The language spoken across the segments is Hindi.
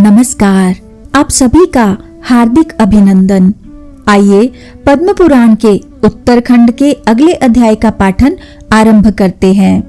नमस्कार, आप सभी का हार्दिक अभिनंदन। आइए पद्म पुराण के उत्तरखंड के अगले अध्याय का पाठन आरंभ करते हैं।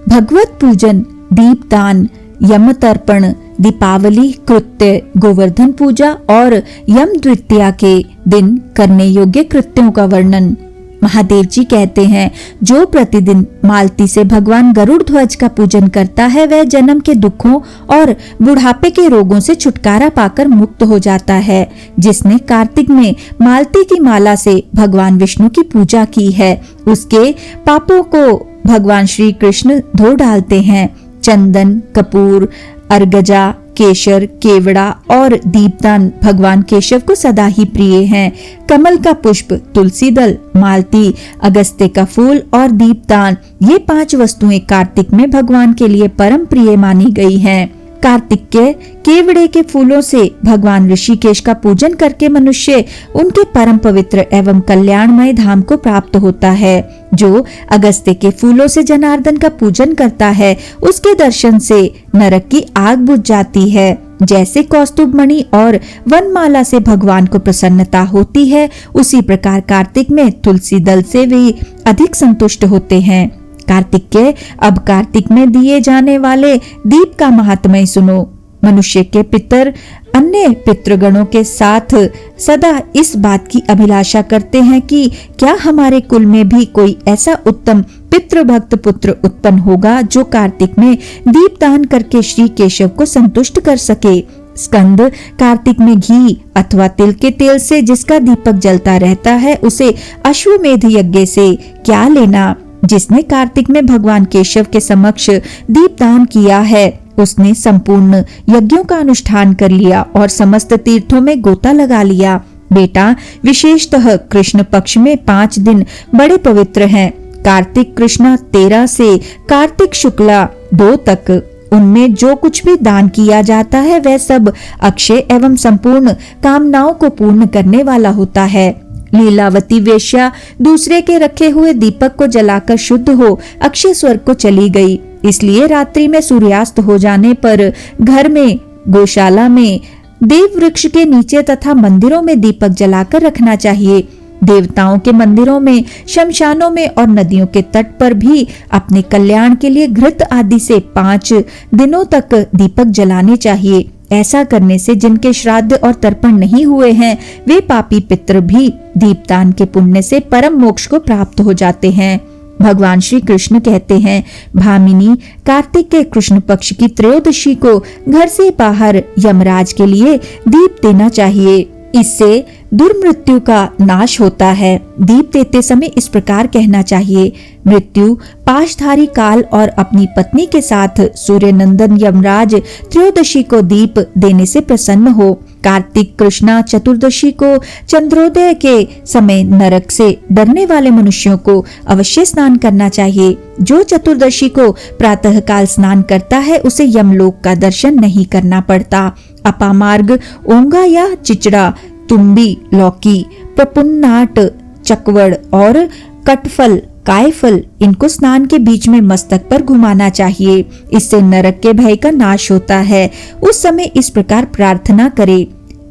भगवत पूजन, दीपदान, यम तर्पण, दीपावली कृत्य, गोवर्धन पूजा और यम द्वितीया के दिन करने योग्य कृत्यों का वर्णन। महादेव जी कहते हैं, जो प्रतिदिन मालती से भगवान गरुड़ ध्वज का पूजन करता है वह जन्म के दुखों और बुढ़ापे के रोगों से छुटकारा पाकर मुक्त हो जाता है। जिसने कार्तिक में मालती की माला से भगवान विष्णु की पूजा की है उसके पापों को भगवान श्री कृष्ण धो डालते हैं। चंदन, कपूर, अर्गजा, केशर, केवड़ा और दीपदान भगवान केशव को सदा ही प्रिय हैं। कमल का पुष्प, तुलसी दल, मालती, अगस्त्य का फूल और दीपदान, ये 5 वस्तुएं कार्तिक में भगवान के लिए परम प्रिय मानी गई हैं। कार्तिक के केवड़े के फूलों से भगवान ऋषिकेश का पूजन करके मनुष्य उनके परम पवित्र एवं कल्याणमय धाम को प्राप्त होता है। जो अगस्त्य के फूलों से जनार्दन का पूजन करता है उसके दर्शन से नरक की आग बुझ जाती है। जैसे कौस्तुभ मणि और वनमाला से भगवान को प्रसन्नता होती है उसी प्रकार कार्तिक में तुलसी दल से भी अधिक संतुष्ट होते हैं। अब कार्तिक में दिए जाने वाले दीप का महात्म्य सुनो। मनुष्य के पितर अन्य पितृगणों के साथ सदा इस बात की अभिलाषा करते हैं कि क्या हमारे कुल में भी कोई ऐसा उत्तम पितृभक्त पुत्र उत्पन्न होगा जो कार्तिक में दीपदान करके श्री केशव को संतुष्ट कर सके। स्कंद, कार्तिक में घी अथवा तिल के तेल से जिसका दीपक जलता रहता है उसे अश्वमेध यज्ञ से क्या लेना। जिसने कार्तिक में भगवान केशव के समक्ष दीपदान किया है उसने संपूर्ण यज्ञों का अनुष्ठान कर लिया और समस्त तीर्थों में गोता लगा लिया। बेटा, विशेषतः कृष्ण पक्ष में 5 दिन बड़े पवित्र हैं। कार्तिक कृष्णा 13 से कार्तिक शुक्ला 2 तक उनमें जो कुछ भी दान किया जाता है वह सब अक्षय एवं संपूर्ण कामनाओं को पूर्ण करने वाला होता है। लीलावती वेश्या दूसरे के रखे हुए दीपक को जलाकर शुद्ध हो अक्षय स्वर्ग को चली गई। इसलिए रात्रि में सूर्यास्त हो जाने पर घर में, गौशाला में, देव वृक्ष के नीचे तथा मंदिरों में दीपक जलाकर रखना चाहिए। देवताओं के मंदिरों में, शमशानों में और नदियों के तट पर भी अपने कल्याण के लिए घृत आदि से 5 दिनों तक दीपक जलाने चाहिए। ऐसा करने से जिनके श्राद्ध और तर्पण नहीं हुए हैं वे पापी पितृ भी दीपदान के पुण्य से परम मोक्ष को प्राप्त हो जाते हैं। भगवान श्री कृष्ण कहते हैं, भामिनी, कार्तिक के कृष्ण पक्ष की त्रयोदशी को घर से बाहर यमराज के लिए दीप देना चाहिए। इससे दुर्मृत्यु का नाश होता है। दीप देते समय इस प्रकार कहना चाहिए, मृत्यु, पाशधारी काल और अपनी पत्नी के साथ सूर्य नंदन यमराज त्रयोदशी को दीप देने से प्रसन्न हो। कार्तिक कृष्णा चतुर्दशी को चंद्रोदय के समय नरक से डरने वाले मनुष्यों को अवश्य स्नान करना चाहिए। जो चतुर्दशी को प्रातः काल स्नान करता है उसे यमलोक का दर्शन नहीं करना पड़ता। अपामार्ग, ओंगा या चिचड़ा, तुम्बी, लौकी, प्रपुन्नाट, चकवड़ और कटफल, कायफल, इनको स्नान के बीच में मस्तक पर घुमाना चाहिए। इससे नरक के भय का नाश होता है। उस समय इस प्रकार प्रार्थना करे,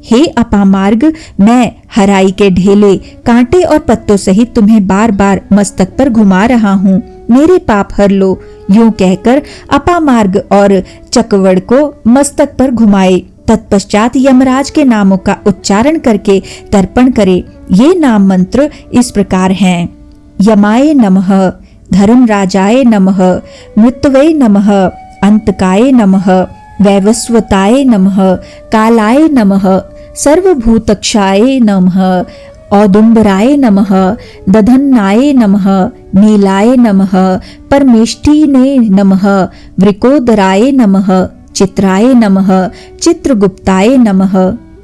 हे अपामार्ग, मैं हराई के ढेले, कांटे और पत्तों सहित तुम्हें बार बार मस्तक पर घुमा रहा हूँ, मेरे पाप हर लो। यूं कहकर अपामार्ग और चकवड़ को मस्तक पर घुमाए। तत्पश्चात यमराज के नामों का उच्चारण करके तर्पण करे। ये नाम मंत्र इस प्रकार हैं, यमाय नमः, धर्मराजाय नमः, मृत्यवे नमः, अंतकाय नमः, वैवस्वताय नमः, कालाय नमः, सर्वभूतक्षाय नमः, औदुम्बराय नमः, दधन्नाय नमः, नीलाय नमः, परमेष्ठिने नमः, वृकोदराय नमः, चित्राय नमः, चित्रगुप्ताय नमः।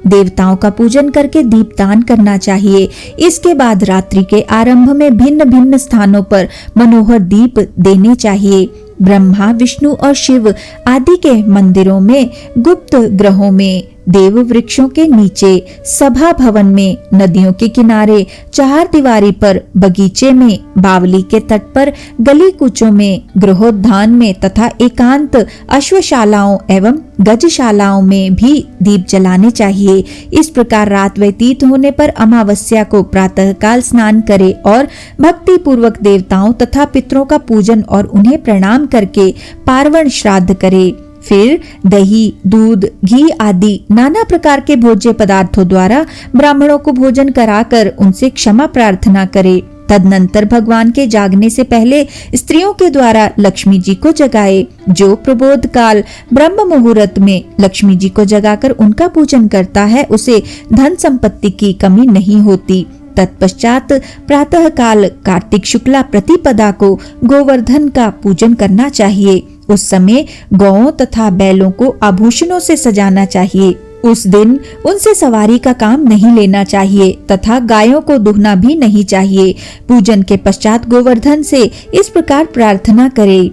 देवताओं का पूजन करके दीपदान करना चाहिए। इसके बाद रात्रि के आरंभ में भिन्न भिन्न स्थानों पर मनोहर दीप देने चाहिए। ब्रह्मा, विष्णु और शिव आदि के मंदिरों में, गुप्त ग्रहों में, देव वृक्षों के नीचे, सभा भवन में, नदियों के किनारे, चार दीवारी पर, बगीचे में, बावली के तट पर, गली कूचों में, गृहोद्यान में तथा एकांत अश्वशालाओं एवं गजशालाओं में भी दीप जलाने चाहिए। इस प्रकार रात व्यतीत होने पर अमावस्या को प्रातःकाल स्नान करे और भक्ति पूर्वक देवताओं तथा पितरों का पूजन और उन्हें प्रणाम करके पार्वण श्राद्ध करे। फिर दही, दूध, घी आदि नाना प्रकार के भोज्य पदार्थों द्वारा ब्राह्मणों को भोजन कराकर उनसे क्षमा प्रार्थना करे। तदनंतर भगवान के जागने से पहले स्त्रियों के द्वारा लक्ष्मी जी को जगाए। जो प्रबोध काल ब्रह्म मुहूर्त में लक्ष्मी जी को जगाकर उनका पूजन करता है, उसे धन संपत्ति की कमी नहीं होती। तत्पश्चात प्रातः काल कार्तिक शुक्ला प्रतिपदा को गोवर्धन का पूजन करना चाहिए। उस समय गौओं तथा बैलों को आभूषणों से सजाना चाहिए। उस दिन उनसे सवारी का काम नहीं लेना चाहिए तथा गायों को दुहना भी नहीं चाहिए। पूजन के पश्चात गोवर्धन से इस प्रकार प्रार्थना करे।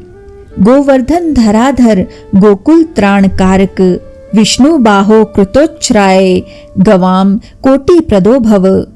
गोवर्धन धराधर गोकुल त्राण कारक, विष्णु बाहो कृतोच्छ्राय, गवाम कोटि प्रदो भव।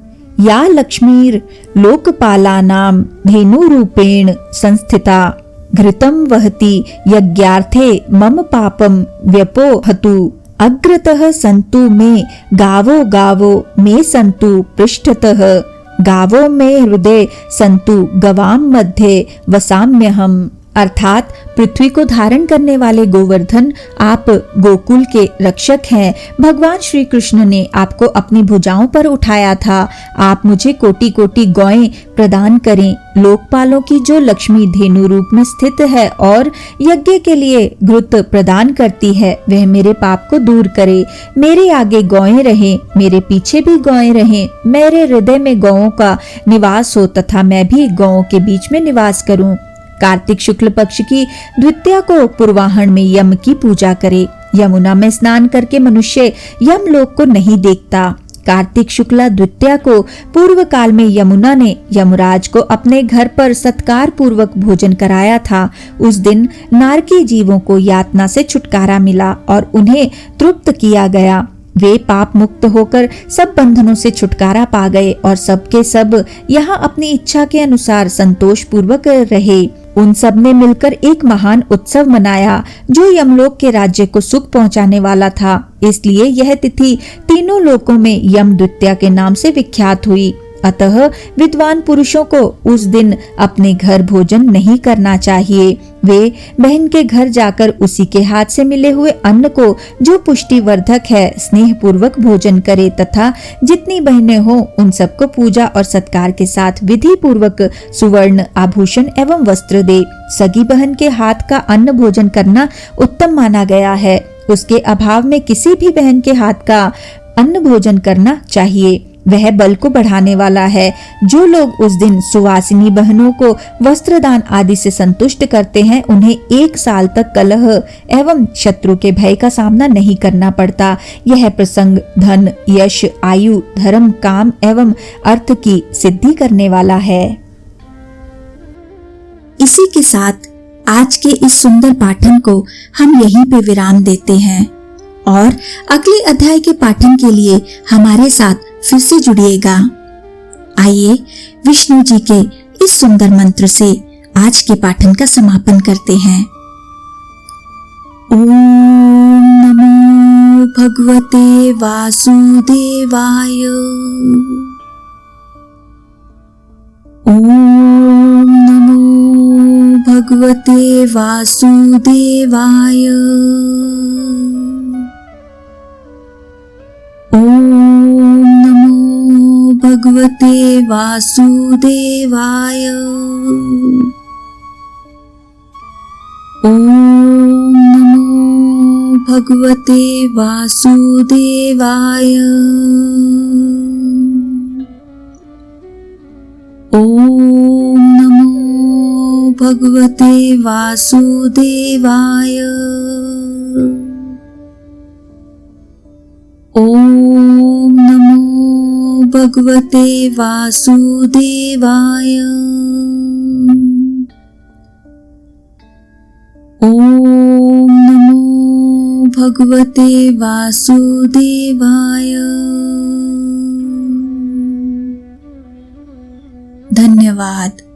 या लक्ष्मीर लोकपालानां धेनु रूपेण संस्थिता, घृतं वहति यज्ञार्थे मम पापम व्यपोहतु। अग्रतः सन्तु मे गावो गावो मे सन्तु पृष्ठतः, गावो मे हृदय सन्तु गवाम मध्ये वसाम्यहम्। अर्थात पृथ्वी को धारण करने वाले गोवर्धन, आप गोकुल के रक्षक हैं। भगवान श्री कृष्ण ने आपको अपनी भुजाओं पर उठाया था। आप मुझे कोटि कोटि गौएं प्रदान करें। लोकपालों की जो लक्ष्मी धेनु रूप में स्थित है और यज्ञ के लिए घृत प्रदान करती है, वह मेरे पाप को दूर करे। मेरे आगे गौएं रहें, मेरे पीछे भी गौएं रहें। मेरे हृदय में गौओं का निवास हो तथा मैं भी गौओं के बीच में निवास करूं। कार्तिक शुक्ल पक्ष की द्वितीया को पूर्वाहन में यम की पूजा करे। यमुना में स्नान करके मनुष्य यम लोक को नहीं देखता। कार्तिक शुक्ला द्वितीया को पूर्व काल में यमुना ने यमराज को अपने घर पर सत्कार पूर्वक भोजन कराया था। उस दिन नारकी जीवों को यातना से छुटकारा मिला और उन्हें तृप्त किया गया। वे पाप मुक्त होकर सब बंधनों से छुटकारा पा गए और सबके सब यहाँ अपनी इच्छा के अनुसार संतोष पूर्वक रहे। उन सब ने मिलकर एक महान उत्सव मनाया जो यमलोक के राज्य को सुख पहुंचाने वाला था। इसलिए यह तिथि तीनों लोकों में यम द्वितीया के नाम से विख्यात हुई। अतः विद्वान पुरुषों को उस दिन अपने घर भोजन नहीं करना चाहिए। वे बहन के घर जाकर उसी के हाथ से मिले हुए अन्न को, जो पुष्टिवर्धक है, स्नेह पूर्वक भोजन करे तथा जितनी बहनें हो उन सबको पूजा और सत्कार के साथ विधि पूर्वक सुवर्ण आभूषण एवं वस्त्र दे। सगी बहन के हाथ का अन्न भोजन करना उत्तम माना गया है। उसके अभाव में किसी भी बहन के हाथ का अन्न भोजन करना चाहिए। वह बल को बढ़ाने वाला है। जो लोग उस दिन सुवासिनी बहनों को वस्त्रदान आदि से संतुष्ट करते हैं, उन्हें 1 साल तक कलह एवं शत्रु के भय का सामना नहीं करना पड़ता। यह प्रसंग धन, यश, आयु, धर्म, काम एवं अर्थ की सिद्धि करने वाला है। इसी के साथ आज के इस सुंदर पाठन को हम यहीं पे विराम देते हैं और अगले अध्याय के पाठन के लिए हमारे साथ फिर से जुड़िएगा। आइए विष्णु जी के इस सुंदर मंत्र से आज के पाठन का समापन करते हैं। ओम नमो भगवते वासुदेवाय। ओम नमो भगवते वासुदेवाय। ओम नमो भगवते वासुदेवाय। ओम नमो भगवते वासुदेवाय। ओम नमो भगवते वासुदेवाय। ओम नमो भगवते वासुदेवाय। ओम नमो भगवते वासुदेवाय। धन्यवाद।